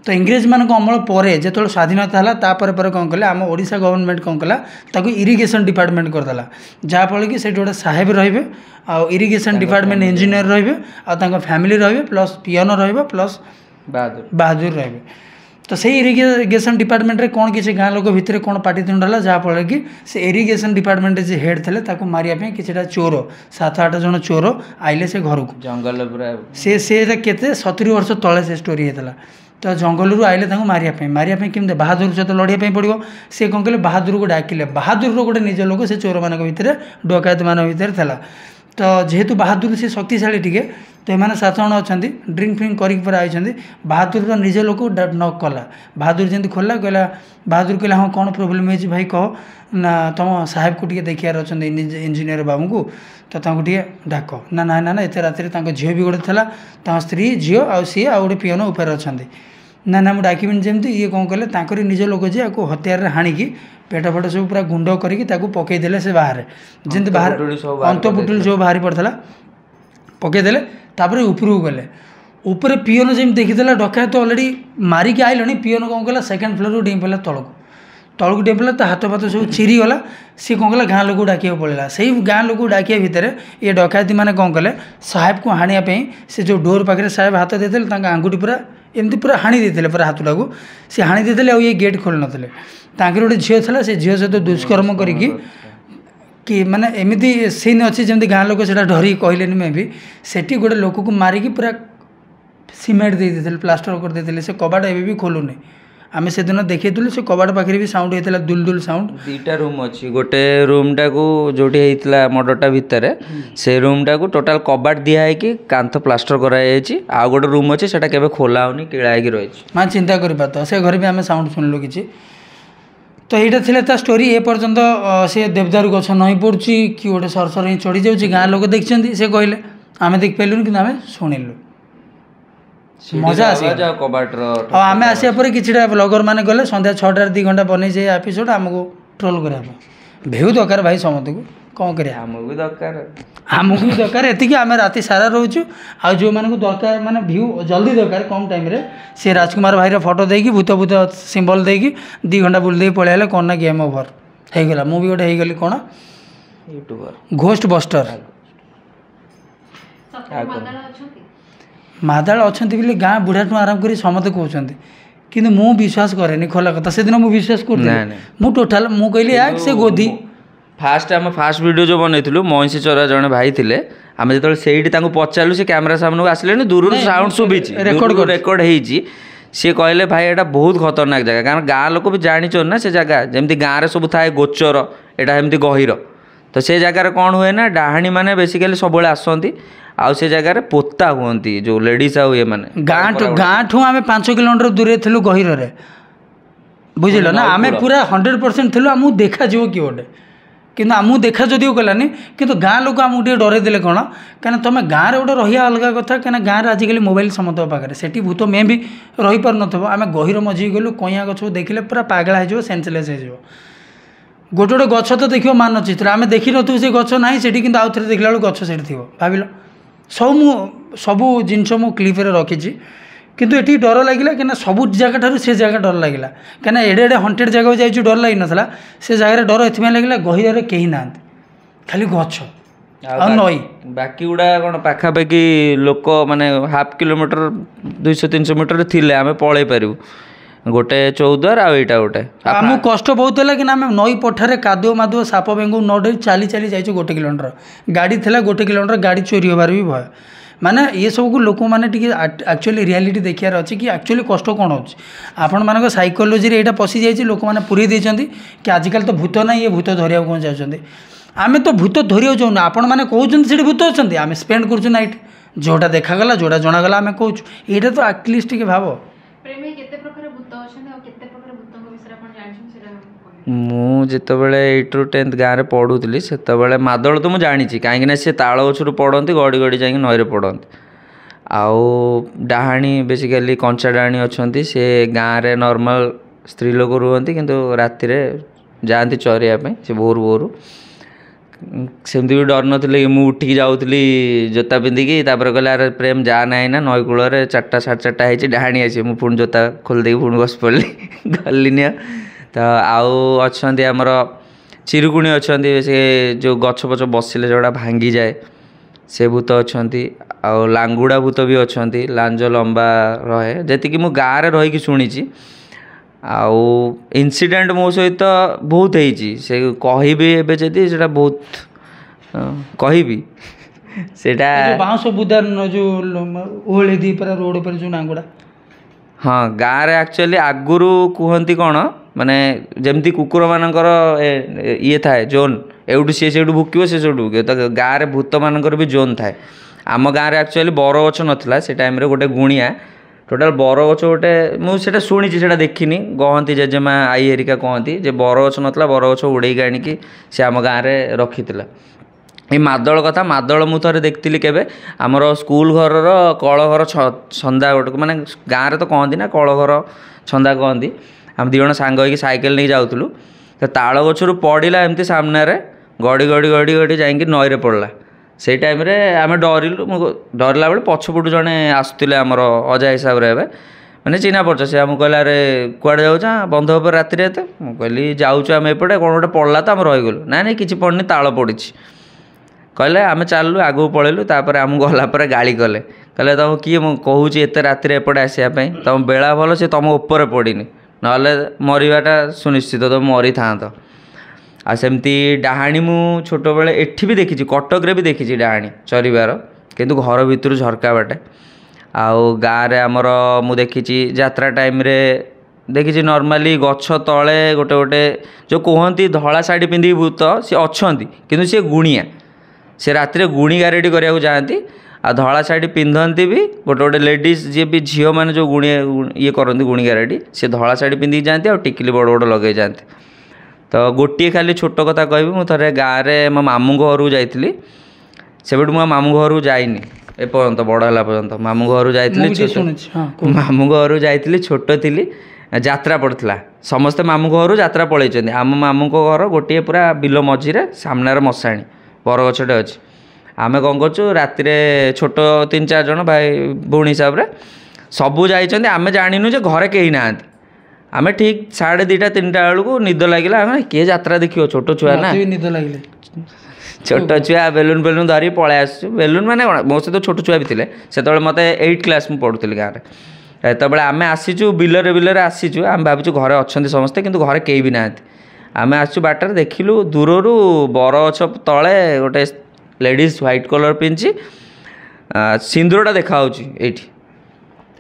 ତ ଇଂରେଜମାନଙ୍କ ଅମଳ ପରେ ଯେତେବେଳେ ସ୍ୱାଧୀନତା ହେଲା ତାପରେ ପରେ କ'ଣ କଲେ, ଆମ ଓଡ଼ିଶା ଗଭର୍ଣ୍ଣମେଣ୍ଟ କ'ଣ କଲା, ତାକୁ ଇରିଗେସନ୍ ଡିପାର୍ଟମେଣ୍ଟ କରିଦେଲା। ଯାହାଫଳରେ କି ସେଠି ଗୋଟେ ସାହେବ ରହିବେ, ଆଉ ଇରିଗେସନ୍ ଡିପାର୍ଟମେଣ୍ଟ ଇଞ୍ଜିନିୟର ରହିବେ, ଆଉ ତାଙ୍କ ଫ୍ୟାମିଲି ରହିବେ, ପ୍ଲସ୍ ପିଅନ ରହିବ, ପ୍ଲସ୍ ବାହାଦୁର ରହିବେ। ତ ସେଇ ଇରିଗେସନ୍ ଡିପାର୍ଟମେଣ୍ଟରେ କ'ଣ କିଛି ଗାଁ ଲୋକ ଭିତରେ କ'ଣ ପାଟିତୁଣ୍ଡ ହେଲା, ଯାହାଫଳରେ କି ସେ ଇରିଗେସନ୍ ଡିପାର୍ଟମେଣ୍ଟ ଯେ ହେଡ଼୍ ଥିଲେ ତାକୁ ମାରିବା ପାଇଁ କିଛିଟା ଚୋର 7-8 ଜଣ ଚୋର ଆଇଲେ ସେ ଘରକୁ। ଜଙ୍ଗଲ ପୁରା ସେଟା କେତେ 70 ବର୍ଷ ତଳେ ସେ ଷ୍ଟୋରି ହେଇଥିଲା। ତ ଜଙ୍ଗଲରୁ ଆଇଲେ ତାଙ୍କୁ ମାରିବା ପାଇଁ କେମିତି ବାହାଦୁର ସହିତ ଲଢ଼ିବା ପାଇଁ ପଡ଼ିବ। ସେ କ'ଣ କଲେ, ବାହାଦୁରକୁ ଡାକିଲେ। ବାହାଦୁରର ଗୋଟେ ନିଜ ଲୋକ ସେ ଚୋରମାନଙ୍କ ଭିତରେ, ଡକାୟତମାନଙ୍କ ଭିତରେ ଥିଲା। ତ ଯେହେତୁ ବାହାଦୁର ସେ ଶକ୍ତିଶାଳୀ ଟିକେ, ତ ଏମାନେ 7 ଜଣ ଅଛନ୍ତି, ଡ୍ରିଙ୍କ କରିକି ପୁରା ଆଇଛନ୍ତି। ବାହାଦୁରର ନିଜ ଲୋକ ନକ୍ କଲା। ବାହାଦୁର ଯେମିତି ଖୋଲିଲା, କହିଲା, ବାହାଦୁର କହିଲା, ହଁ କ'ଣ ପ୍ରୋବ୍ଲେମ୍ ହେଇଛି ଭାଇ କହ। ନା ତୁମ ସାହେବକୁ ଟିକେ ଦେଖିବାର ଅଛନ୍ତି, ଇଞ୍ଜିନିୟର ବାବୁଙ୍କୁ, ତ ତାଙ୍କୁ ଟିକେ ଡାକ। ନା ଏତେ ରାତିରେ ତାଙ୍କ ଝିଅ ବି ଗୋଟେ ଥିଲା, ତାଙ୍କ ସ୍ତ୍ରୀ, ଝିଅ ଆଉ ସିଏ ଆଉ ଗୋଟେ ପିଅନ ଉପରେ ଅଛନ୍ତି। ନା ମୁଁ ଡାକିବିନି ଯେମିତି। ଇଏ କ'ଣ କଲେ, ତାଙ୍କରି ନିଜ ଲୋକ ଯିଏ ଆକୁ ହତିଆରରେ ହାଣିକି ପେଟ ସବୁ ପୁରା ଗୁଣ୍ଡ କରିକି ତାକୁ ପକାଇଦେଲେ ସେ ବାହାରେ, ଯେମିତି ବାହାରେ ଅନ୍ତପୁଟୁଳି ସବୁ ବାହାରି ପଡ଼ିଥିଲା, ପକାଇଦେଲେ। ତାପରେ ଉପରକୁ ଗଲେ। ଉପରେ ପିଅନ ଯେମିତି ଦେଖିଦେଲା ଡକାୟତ ଅଲରେଡ଼ି ମାରିକି ଆଇଲଣି, ପିଅନ କ'ଣ କଲା, 2nd ଫ୍ଲୋରରୁ ଡେଇଁ ପଡ଼ିଲା ତଳକୁ ଡେଇଁ ପଡ଼ିଲା। ତା ହାତ ଫାତ ସବୁ ଚିରିଗଲା। ସିଏ କ'ଣ କଲା, ଗାଁ ଲୋକକୁ ଡାକିବାକୁ ପଡ଼ିଲା। ସେଇ ଗାଁ ଲୋକକୁ ଡାକିବା ଭିତରେ ଏ ଡକାୟତୀମାନେ କ'ଣ କଲେ, ସାହେବକୁ ହାଣିବା ପାଇଁ ସେ ଯେଉଁ ଡୋର୍ ପାଖରେ ସାହେବ ହାତ ଦେଇଥିଲେ, ତାଙ୍କ ଆଙ୍ଗୁଠି ପୁରା ଏମିତି ପୁରା ହାଣି ଦେଇଥିଲେ, ପୁରା ହାତଟାକୁ ସେ ହାଣି ଦେଇଥିଲେ। ଆଉ ଇଏ ଗେଟ୍ ଖୋଲିନଥିଲେ। ତାଙ୍କର ଗୋଟେ ଝିଅ ଥିଲା, ସେ ଝିଅ ସହିତ ଦୁଷ୍କର୍ମ କରିକି କି ମାନେ ଏମିତି ସିନ୍ ଅଛି ଯେମିତି ଗାଁ ଲୋକ ସେଇଟା ଡରିକି କହିଲେନି। ମେ ବି ସେଠି ଗୋଟେ ଲୋକକୁ ମାରିକି ପୁରା ସିମେଣ୍ଟ ଦେଇଦେଇଥିଲେ, ପ୍ଲାଷ୍ଟର କରିଦେଇଥିଲେ। ସେ କବାଟ ଏବେ ବି ଖୋଲୁନି। ଆମେ ସେଦିନ ଦେଖେଇଥିଲୁ, ସେ କବାଟ ପାଖରେ ବି ସାଉଣ୍ଡ ହେଇଥିଲା, ଦୁଲ ସାଉଣ୍ଡ। 2ଟା ରୁମ୍ ଅଛି। ଗୋଟେ ରୁମ୍ଟାକୁ ଯେଉଁଠି ହେଇଥିଲା ମର୍ଡରଟା ଭିତରେ, ସେ ରୁମ୍ଟାକୁ ଟୋଟାଲ୍ କବାଟ ଦିଆ ହେଇକି କାନ୍ଥ ପ୍ଲାଷ୍ଟର କରାଯାଇଛି। ଆଉ ଗୋଟେ ରୁମ୍ ଅଛି, ସେଇଟା କେବେ ଖୋଲା ହେଉନି, କିଳା ହେଇକି ରହିଛି। ମାନେ ଚିନ୍ତା କରିପାରୁଥ, ସେ ଘରେ ବି ଆମେ ସାଉଣ୍ଡ ଶୁଣିଲୁ କିଛି। ତ এইটা ଥିଲା ତା ଷ୍ଟୋରି। ଏ ପର୍ଯ୍ୟନ୍ତ ସେ ଦେବଦାରୁ ଗଛ ନଇଁ ପଡ଼ୁଛି କି ଗୋଟେ ସରସର ହିଁ ଚଢ଼ି ଯାଉଛି। ଗାଁ ଲୋକ ଦେଖିଛନ୍ତି, ସେ କହିଲେ, ଆମେ ଦେଖିପାରିଲୁନି, କିନ୍ତୁ ଆମେ ଶୁଣିଲୁ। ମଜା ଆସିଲା। ଆଉ ଆମେ ଆସିବା ପରେ କିଛିଟା ବ୍ଲଗର ମାନେ ଗଲେ, ସନ୍ଧ୍ୟା 6ଟାରେ 2 ଘଣ୍ଟା ବନେଇ ସେ ଏପିସୋଡ଼ ଆମକୁ ଟ୍ରୋଲ୍ କରିବା ପାଇଁ। ଭ୍ୟୁ ଦରକାର ଭାଇ ସମସ୍ତଙ୍କୁ, କ'ଣ କରିବା, ଆମକୁ ବି ଦରକାର। ଏତିକି ଆମେ ରାତି ସାରା ରହୁଛୁ। ଆଉ ଯେଉଁମାନଙ୍କୁ ଦରକାର, ମାନେ ଭ୍ୟୁ ଜଲ୍ଦି ଦରକାର, କମ୍ ଟାଇମ୍ରେ, ସେ ରାଜକୁମାର ଭାଇର ଫଟୋ ଦେଇକି ଭୂତ ସିମ୍ବଲ ଦେଇକି 2 ଘଣ୍ଟା ବୁଲି ଦେଇକି ପଳେଇ ହେଲେ, କ'ଣ ନା ଗେମ୍ ଓଭର ହେଇଗଲା। ମୁଁ ବି ଗୋଟେ ହେଇଗଲି କ'ଣ, ୟୁଟ୍ୟୁବର, ଘୋଷ୍ଟ ବଷ୍ଟର। ମାଦାଳ ଅଛନ୍ତି ବୋଲି ଗାଁ ବୁଢ଼ାଠୁ ଆରମ୍ଭ କରି ସମସ୍ତେ କହୁଛନ୍ତି, କିନ୍ତୁ ମୁଁ ବିଶ୍ୱାସ କରେନି। ଖୋଲା କଥା, ସେଦିନ ମୁଁ ବିଶ୍ୱାସ କରୁଥିଲି। ମୁଁ ଟୋଟାଲ ମୁଁ କହିଲି ସେ ଗୋଧି। ଆମ ଫାଷ୍ଟ ଭିଡ଼ିଓ ଯେଉଁ ବନେଇଥିଲୁ, ମଇଁଷି ଚରା ଜଣେ ଭାଇ ଥିଲେ। ଆମେ ଯେତେବେଳେ ସେଇଠି ତାଙ୍କୁ ପଚାରିଲୁ, ସେ କ୍ୟାମେରା ସାମ୍ନାକୁ ଆସିଲେନି, ଦୂରରୁ ସାଉଣ୍ଡ ଶୁଭିଛି, ରେକର୍ଡ ହେଇଛି। ସିଏ କହିଲେ, ଭାଇ ଏଇଟା ବହୁତ ଖତରନାକ ଜାଗା, କାରଣ ଗାଁ ଲୋକ ବି ଜାଣିଛନ୍ତି ନା ସେ ଜାଗା। ଯେମିତି ଗାଁରେ ସବୁ ଥାଏ ଗୋଚର, ଏଇଟା ସେମିତି ଗହୀର। ତ ସେ ଜାଗାରେ କ'ଣ ହୁଏ ନା, ଡାହାଣୀ ମାନେ ବେସିକାଲି ସବୁବେଳେ ଆସନ୍ତି। ଆଉ ସେ ଜାଗାରେ ପୋତା ହୁଅନ୍ତି, ଯେଉଁ ଲେଡ଼ିଜ୍ ଆଉ ଏମାନେ। ଗାଁଠୁ ଆମେ 5 କିଲୋମିଟର ଦୂରରେ ଥିଲୁ, ଗହୀରରେ, ବୁଝିଲ ନା। ଆମେ ପୁରା 100% ଥିଲୁ, ଆମକୁ ଦେଖାଯିବ କିଏ ଗୋଟେ, କିନ୍ତୁ ଆମକୁ ଦେଖା ଯଦିও କଲାନି। କିନ୍ତୁ ଗାଁ ଲୋକ ଆମକୁ ଟିକେ ଡରେଇ ଦେଲେ। କ'ଣ, କାହିଁକିନା ତୁମେ ଗାଁରେ ଗୋଟେ ରହିବା ଅଲଗା କଥା, କାହିଁକିନା ଗାଁରେ ଆଜିକାଲି ମୋବାଇଲ ସମସ୍ତଙ୍କ ପାଖରେ, ସେଠି ଭୂତ ମେ ବି ରହିପାରୁନଥିବ। ଆମେ ଗହୀର ମଝିକି ଗଲୁ, କଇଁଆ ଗଛକୁ ଦେଖିଲେ ପୁରା ପାଗଳା ହେଇଯିବ, ସେନ୍ସଲେସ୍ ହେଇଯିବ। ଗୋଟେ ଗଛ ତ ଦେଖିବ ମାନଚିତ୍ର, ଆମେ ଦେଖିନଥିବୁ ସେ ଗଛ ନାହିଁ ସେଠି, କିନ୍ତୁ ଆଉ ଥରେ ଦେଖିଲା ବେଳକୁ ଗଛ ସେଠି ଥିବ। ଭାବିଲ, ସବୁ ଜିନିଷ ମୁଁ କ୍ଲିପ୍ରେ ରଖିଛି। କିନ୍ତୁ ଏଠି ଡର ଲାଗିଲା, କାହିଁକିନା ସବୁ ଜାଗା ଠାରୁ ସେ ଜାଗା ଡର ଲାଗିଲା। କାହିଁକିନା ଏଡ଼େ ହଣ୍ଟେଡ଼ ଜାଗାକୁ ଯାଇଛୁ, ଡର ଲାଗିନଥିଲା। ସେ ଜାଗାରେ ଡର ଏଥିପାଇଁ ଲାଗିଲା, ଗହୀରରେ କେହି ନାହାନ୍ତି, ଖାଲି ଗଛ ଆଉ ନଈ। ବାକି ଗୁଡ଼ା କ'ଣ ପାଖାପାଖି ଲୋକ, ମାନେ 1/2 କିଲୋମିଟର 200-300 ମିଟର ଥିଲେ ଆମେ ପଳେଇ ପାରିବୁ। ଗୋଟେ ଚୌଦ୍ୱାର ଆଉ ଏଇଟା ଗୋଟେ। ଆମକୁ କଷ୍ଟ ବହୁତ ହେଲା, କିନ୍ତୁ ଆମେ ନଈ ପଠାରେ କାଦୁଅ ମାଦୁଅ ସାପ ବେଙ୍ଗୁ ନ ଡରି ଚାଲି ଯାଇଛୁ 1 କିଲୋମିଟର। ଗାଡ଼ି ଥିଲା 1 କିଲୋମିଟର, ଗାଡ଼ି ଚୋରି ହେବାର ବି ଭୟ। ମାନେ ଏସବୁକୁ ଲୋକମାନେ ଟିକେ ଆକ୍ଚୁଆଲି ରିଆଲିଟି ଦେଖିବାର ଅଛି କି ଆକ୍ଚୁଆଲି କଷ୍ଟ କ'ଣ ହେଉଛି। ଆପଣମାନଙ୍କ ସାଇକୋଲୋଜିରେ ଏଇଟା ପଶିଯାଇଛି, ଲୋକମାନେ ପୁରେଇ ଦେଇଛନ୍ତି କି ଆଜିକାଲି ତ ଭୂତ ନାହିଁ, ଏ ଭୂତ ଧରିବାକୁ କ'ଣ ଯାଉଛନ୍ତି। ଆମେ ତ ଭୂତ ଧରିବାକୁ ଯାଉଛୁ, ଆପଣମାନେ କହୁଛନ୍ତି ସେଠି ଭୂତ ଅଛନ୍ତି, ଆମେ ସ୍ପେଣ୍ଡ କରୁଛୁ ନାଇଟ୍। ଯେଉଁଟା ଦେଖାଗଲା, ଯେଉଁଟା ଜଣାଗଲା ଆମେ କହୁଛୁ। ଏଇଟା ତ ଆଟଲିଷ୍ଟ ଟିକେ ଭାବ। ମୁଁ ଯେତେବେଳେ 8ରୁ 10th ଗାଁରେ ପଢ଼ୁଥିଲି, ସେତେବେଳେ ମାଦଳ ତ ମୁଁ ଜାଣିଛି, କାହିଁକିନା ସେ ତାଳ ଗଛରୁ ପଡ଼ନ୍ତି, ଗଡ଼ି ଯାଇକି ନଈରେ ପଡ଼ନ୍ତି। आउ डाहाणी बेसिकली कंचा डाहाणी अच्छा से गाँव में नॉर्मल स्त्री लोक रुहंती किंतु राति जाती चरिया से भोर भोर सेमती भी डर नथिले मुझे उठिक जाऊँगी जोता पिंधिकी कहले अरे प्रेम जा ना ना नई कूल 4टा 4:30 होती डाहाणी आसी मुझे पुणी जोता खोलदे पुणी बस पड़ी गलिनी तो आउ अच्छा आमर चिरुकुणी अच्छा से जो गछ पछ बसिले जोड़ा भांगी जाए से भूत अच्छा आउ लांगुड़ा भूत भी अच्छा लांज लंबा रहे जी मु गाँव में रही शुणी आउ इनसीडेंट मो सहित बहुत होती से कहबी एवं से बहुत कहबी सेटा बाउंस बुदार जो ओहली दी पर रोड पर जो नांगुड़ा हाँ गाँव में एक्चुअली आगुरी कहती कौन माने जमती कुकुर मानकर ये थाए जोन एवटू सी से भुकिब से भुकिब तो गाँव में भूत मानकर भी जोन थाए आम गाँव में एक्चुअली बर गछ नाला से टाइम गोटे गुणिया टोटाल बर गछ गोटे मुझे शुणी से देखनी कहती जेजेमा आई हेरिका कहती जे बर गछ नाला बर गछ उड़ेक आणिकी से आम गाँव में रखी ये मादल कथा मादल मु थे देखती केवे आमर स्कूल घर कल घर छंदा गोटे माने गाँव में तो कहती ना कल घर छंदा कहती आम दी जन सांग होगी साइकेल नहीं जाऊँ तो ताल गचर पड़ा एमती सामने गड़ी गड़ी गड़ी गड़ी जा नई रे पड़ला से टाइम रे आम डरिलु डरला बेले पछपटू जड़े आसुले आमर अजा हिसाब से मैंने चिन्हा परिचय से आमको कहला अरे कुआड़े जाऊँ बंध उपर राति एत मुझे जाऊँ आम एपटे कौन गोटे पड़ला तो आम रहीगलु ना नहीं किसी पड़नी ताल पड़ी कहले आम चलू आगू पलैलु तापर आम गलापर गाड़ी कले कहले तुम किए मुझे कहूँ एत राति एपटे आसापी तुम बेला भल से तुम उपर पड़नी ना मरवाटा सुनिश्चित तुम मरी था आ सेमती डाहाणी मु छोट बेले एठी भी देखी कटक रे भी देखी डाहाणी चरबार किंतु घर भितर झरका बाटे आउ गाँव में आमर मु देखी यात्रा टाइम रे देखी नॉर्मली गछ तले गोटे गोटे जो कहती धला शाढ़ी पिंधिक भूत सी अच्छा किंतु सी गुणिया से राति गुणी गारेडी करने जाती आ धला शाढ़ी पिंधती भी गोटे गोटे लेडीज जी भी झील मैंने जो गुणी ये करती गुणी गारेडी से धला शाढ़ी पिंधिक जाती और टिकली बड़ बड़ लगे जाते तो गोटे खाली छोट कथा कहबी मु थे गाँव में मो मामू घर जाइली से मो मामू घर जाइनी एपर्यंत बड़ है पर्यंत मामू घर जाइली मामू घर जाइली छोट थी यात्रा पड़ता समस्ते मामू घर यात्रा पलैं आम मामू घर गोटे पूरा बिल मझीरे सामनार मशाणी बरगछटे अच्छी आम कौन कर राति छोट 3-4 जन भाई भौणी हिसाब से सबू जाइए आम जाणीनु जे घरे कहीं ना आम ठीक 2:30-3टा बेलू निद लगे आम किए यात्रा देखियो छोट छुआ ना निद लगे छोट छुआ बेलून बेलून धरी पलै आस बेलून माने मो सहित छोट छुआ भी थे से मत 8 क्लास मुझे पढ़ुली गाँव में जो आम आसीचु बिलरे बिलरे आसीचु आम भावुँ घरे अच्छा समस्ते किंतु घरे कहीं भी ना आम आसु बाटर देखिलु दूररू बरगछ तले गोटे लेडीज व्हाइट कलर पिंधि सिंदूरटा देखा ये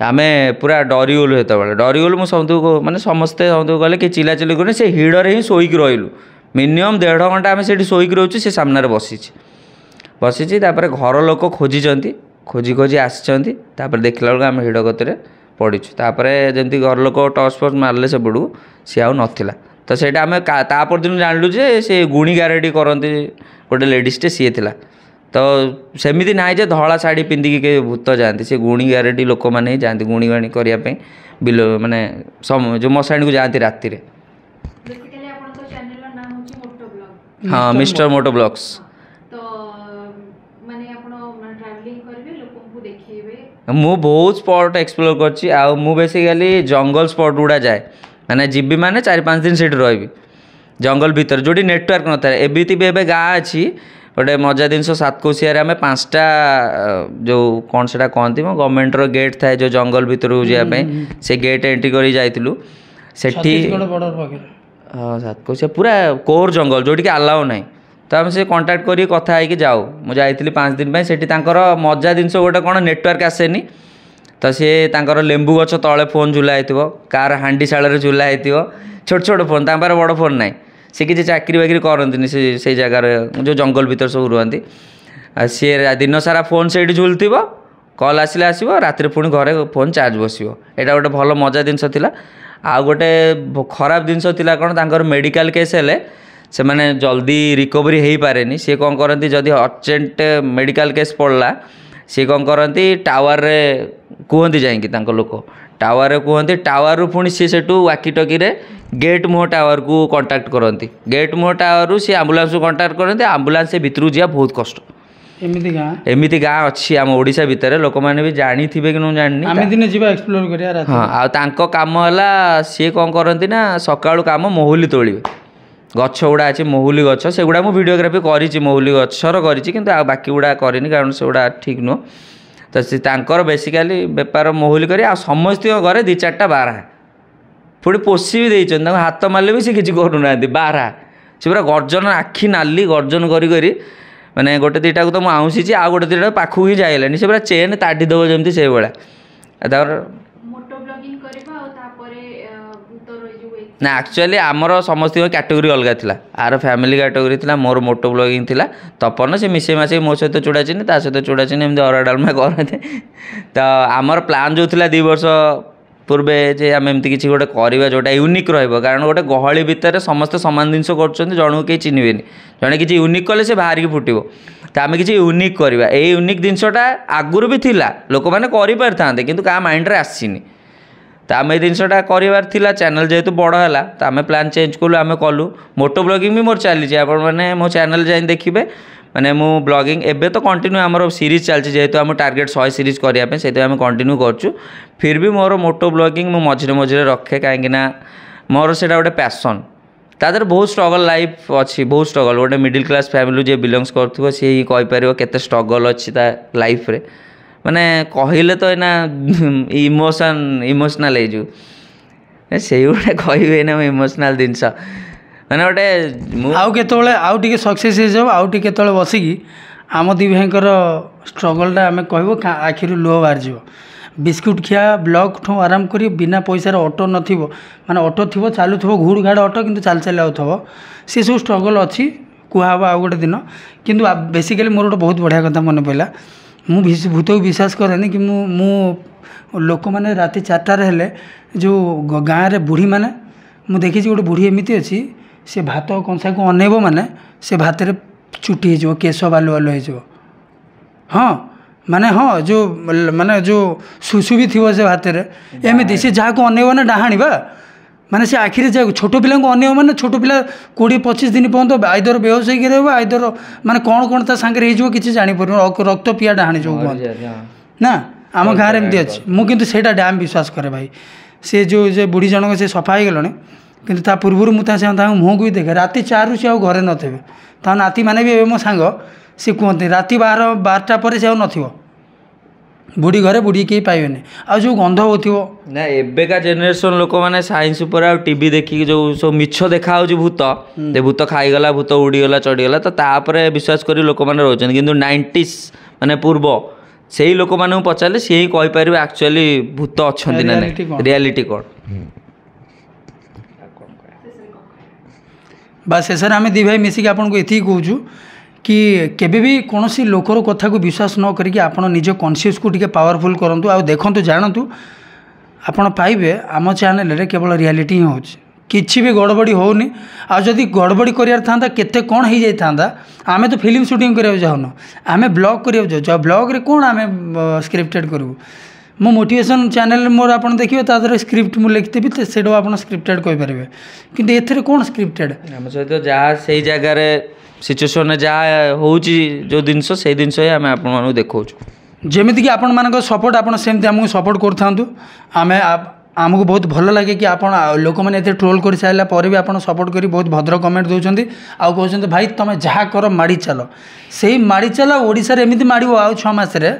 आम पूरा डरीगलु जो डरीगलु मुझे समझ माने समस्ते समझ गले कि चिल्लाचिल्ली कर से हिड़े ही शोक रही मिनिमम 1.5 घंटा आम से शोक रोचे से सामने बसी घर लोक खोजी खोजी खोजी आसी देखला बेलू आम हिड़ गति पड़ीचु जमी घर लोक टर्च फर्च मारे से पड़ू सी आउ नाला तो ସେଇଟା ଆମେ तापर दिन जानलु जे से गुणी गारेडी करती गोटे लेडीजटे सी थिला तो सेमिति ना जे धला शाढ़ी पिंधिकी के भूत जाती से गुणी गारेडी लोक मैंने ही जाती गुणी गाणी करने बिल माने जो मशाणी को जाती राति बेसिकली आपन तो चैनल ना होची मोटो ब्लॉग हाँ मिस्टर मोटो ब्लॉग्स तो माने आपन ट्रैवलिंग करबे लोकन को देखिबे मु बहुत स्पॉट एक्सप्लोर करछि आ मु बेसिकली जंगल स्पॉट गुड़ा जाए माने जीबी माने 4-5 दिन से रही जंगल भीतर जोटी नेटवर्क न था एबीती भी एबे गाँ अच्छी गोटे मजा जिन 7कोशिया आम 5टा जो कौन से कहती मो गवर्नमेंट गेट थाए जो जंगल भीतर जावाई से गेट एंट्री कर जाइलु सेठी हाँ 7कोशिया पूरा कोर जंगल जोटी कि अलाउ ना तो आम से कांटेक्ट करी कथा है जाऊ मुझे 5 दिन से मजा जिन गोटे कौन नेटवर्क आसेनी तो सी तांकर लेंबू गछ तले फोन झुला हो कार हांडी शाल झुला हो छोट छोट फोन तांपर बड़ फोन ना सी किसी चाकरी बाकरी करती से जगार जो जंगल भीतर सब रुहति सी दिन सारा फोन से झुलुव कल आसिले आसो राति पुणी घरे फोन चार्ज बस यहाँ गोटे भल मजा जिनस आ गोटे खराब जिनस कौन मेडिकल केस हेले से माने जल्दी रिकवरी हो पारे सी कौन करती जदि अर्जेंट मेडिकल केस पड़ला सी कौन करती टावर रे कहती जाइए लोक टावर रे कहती टावर रु पुणी सी सेठू वाकी टकी रे गेट मुह टावर को कांटेक्ट करती गेट मुह टावर सी आंबुलांस को कांटेक्ट करती आंबुलांस से भितर जा बहुत कष्ट एमती गाँ अच्छी आम ओडिशा भितर लोक मैंने भी जानी थे कि जानी हाँ आउ कम है सी कौन करती ना सकाळु काम महुली तोलिबे गछ गुड़ा अच्छे महुली गछ से गुड़ा मुझे वीडियोग्राफी करी महुली गचर करी बाकी गुड़ा करनी कारण से गुड़ा ठीक नुह तो सी बेसिकाली बेपार महुली कर समस्त घरे 2-4टा बारहा पुणी पोषी भी देते हाथ मारे भी सी किसी करूना बारहा से पूरा गर्जन आखि नाली गर्जन करी मैंने गोटे 2टा को तो मुझे आउसी आउ गोटे 2टा पाखु ही जाइलानी से पूरा चेन ताड़ी देव जमी से भाया ना एक्चुअली आमर समस्त कैटेगरी अलग थी आर फैमिली कैटेगरी थी मोर मोटो ब्लॉगिंग थी तपन से मिसे मासे मो सहित चूड़ा चिनी ता सहित चूड़ा चिनी एमती अरा डालमा करते तो आमर प्लान जो था 2 वर्ष पूर्वे जे आम एमती किसी गोटे करवा जोटा यूनिक रहिबो कारण गोटे गहली भितर समस्त सामान जिनस कर जन के चिन्हबेनि जड़े किसी यूनिक कले से बाहर की फुटो तो आम किसी यूनिक करवा ये यूनिक जिनसटा आगुरी भी थिला लोक मैंने करें कि क्या माइंड रे आसीनी तो आम ये जिनसटा कर चैनल जेहेतु बड़ है तो आम प्लान चेंज कलु आम कलु मोटो ब्लॉगिंग भी मोर चली मैंने मो चैनल जाए देखिए मैंने मु ब्लॉगिंग एबे तो कंटिन्यू आमर सीरीज चलती जेहेतु आम टार्गेट 100 सीरीज करने से आम कंटिन्यू करूँ फिर भी मोर मोटो ब्लॉगिंग मु मझे मझे रखे कहीं मोर से गोटे पैसन तादर बहुत स्ट्रगल लाइफ अच्छी बहुत स्ट्रगल गोटे मिडिल क्लास फैमिली जे बिलंग्स कर सी ही कहीपर केते स्ट्रगल अच्छी लाइफ रे माने कहले तो ना इमोशनल से गोटे कहे ना इमोशनल जिनस मैंने गोटे आउ केतले आउ टिके सक्सेस हो जाओ आउ टिके केतले बसिकी आम दी भाईकर स्ट्रगलटा आम कह आखिर लुह बाहर जाव बिस्कुट खिया ब्लॉक ठूँ आराम कर बिना पैसार ऑटो नथिबो माने ऑटो थी चलुथ घुड़ घाड़ ऑटो किंतु चल चल आउथबो सी सब स्ट्रगल अच्छी कहब आउ गोटे दिन किंतु बेसिकली मोर गोटे बहुत बढ़िया कथा मन पड़ा मु भूत को विश्वास करेनि कि मु लोक मैंने राति 4टार हेले जो गाँव रे बुढ़ी मैंने मु देखी गोटे बुढ़ी एमती अच्छी से भात कंसा को अनेब माने से भात रे चुटी हो केश बालु बालु हो हाँ माने हाँ जो माने जो सुसु भी थी से भात रे एमती से जहाँ को अनेब ना डाहाणी बा माने से आखिरी जा छोट पिला को अनेब माने छोट पिला 20-25 दिन पर्यंत आइदर बेहोश होकर रहा आइदर माने कौन ता सांगे किसी जापर रक्त पिया डाहाणी जो ना आम गाँव में एमती अच्छी मुझे डैम विश्वास करे भाई से जो बुढ़ी जनक से सफा हो गले किंतु ता पूर्व मुझे मुँह को भी देखे राति 4 से आउ घरे नथे ता नाती मैंने भी मो सांग सी कहते राति 12टा पर से नथिबो बुढ़ी घरे बुढ़ी कहीं पाइबेनि आ जो गंध हो ना एबेका जेनेरेशन लोक मैंने साइंस उपर आ टीवी देखिक जो सब मिछ देखा भूत भूत खाईगला भूत उड़ीगला चढ़ीगला तो तापर विश्वास कर लोक मैंने रोचन किंतु 90s माने पूर्व से ही लोक मानू पचारे सी ही कहीपर एक्चुअली भूत अच्छा ना रियलिटी कौन बस शेष आम दी भाई मिसिक आपको ये कहूँ कि केबे भी कौन सी लोकर कथा को विश्वास न करिक आप निज कॉन्शियस को टिके पावरफुल करूँ आ देखु जानतु आपण पाइबे आम चैनल रे केवल रियलिटी ही हो किसी भी गड़बड़ी होनी आ जदि गड़बड़ी करार था केते कौन हो जाता आम तो फिल्म शूटिंग कराया चाहून आम ब्लॉग कराया जाऊ ब्लॉग रे कौन आम स्क्रिप्टेड करूँ मो मोटिवेशन चैनल मोर आप देखिए तादर स्क्रिप्ट मुझे लिखिथि तो से आप स्क्रिप्टेड कहींपर कि एथेर कौन स्क्रिप्टेड आम सहित जहाँ से जगार सिचुएसन जहाँ हो जो जिनस से जिनस ही आम आपको देखा जमीक आपण मान सपोर्ट आप आमको सपोर्ट कर आम आमको बहुत भल लगे कि आप लोक मैंने ये ट्रोल कर सारापर भी आप सपोर्ट कर बहुत भद्र कमेंट दौरान आउ कहते भाई तुम जहाँ कर माड़ी चल से माड़ी चल ओडिशा एमती माड़ आउ 6 मासरे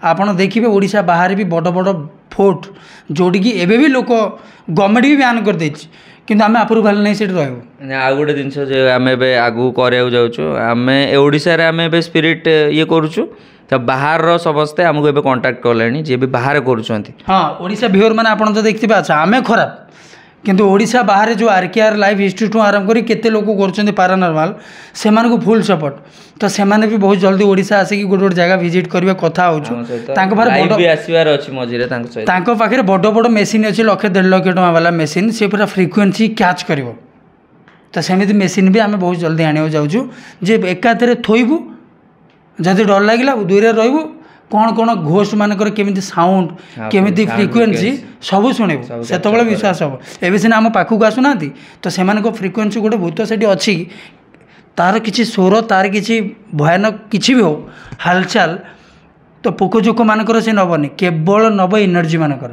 आपड़ देखिए ओडिशा बाहर भी बड़ बड़ फोर्ट जोटिकी एबे भी लोक गवर्नमेंट भी बैन कर देछि किंतु आम अप्रूवाल नहीं से आउ गोटे जिनस आम आगू कराया जाऊँ आम ओडिशा रे आम स्पिरिट ये करुचु तो बाहर समस्ते आमको एबे कांटेक्ट कले जी भी बाहर करुँच हाँ ओडिशा व्यूअर मैंने आप तो देखिए अच्छा आम खराब किंतु ओडिशा बाहर जो आरकेआर लाइव हिस्ट्री ठूँ आरंभ करी केते लोक कर पारानर्माल से फुल सपोर्ट तो से भी बहुत जल्दी ओडिशा आसिक गोटे गोटे जगह विजिट करवा कथा पाखे बड़ बड़ मेसीन अच्छे 1.5 लाख टका वाला मेसीन से पूरा फ्रिक्वेन्सी कैच कर तो सेमती मेसीन भी आम बहुत जल्दी आने जाऊँ जे एकाथरे थोबू जदि डर लगे दूर रही କ'ଣ କ'ଣ ଘୋଷ୍ଟ ମାନଙ୍କର କେମିତି ସାଉଣ୍ଡ କେମିତି ଫ୍ରିକ୍ୱେନ୍ସି ସବୁ ଶୁଣିବୁ ସେତେବେଳେ ବିଶ୍ୱାସ ହେବ। ଏବେ ସିନା ଆମ ପାଖକୁ ଆସୁନାହାନ୍ତି ତ ସେମାନଙ୍କ ଫ୍ରିକ୍ୱେନ୍ସି ଗୋଟେ ଭୂତ ସେଠି ଅଛି, ତାର କିଛି ସ୍ୱର ତାର କିଛି ଭୟାନକ କିଛି ବି ହଉ ହାଲଚାଲ ତ ପୋକଜୋକ ମାନଙ୍କର ସେ ନେବନି, କେବଳ ନେବ ଏନର୍ଜି ମାନଙ୍କର।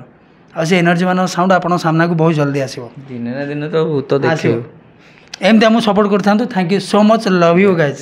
ଆଉ ସେ ଏନର୍ଜି ମାନଙ୍କର ସାଉଣ୍ଡ ଆପଣଙ୍କ ସାମ୍ନାକୁ ବହୁତ ଜଲ୍ଦି ଆସିବ, ଦିନେ ନା ଦିନେ ତ ଭୂତ ଦେଖିବୁ। ଏମିତି ଆମକୁ ସପୋର୍ଟ କରିଥାନ୍ତୁ। Thank you so much, love you guys.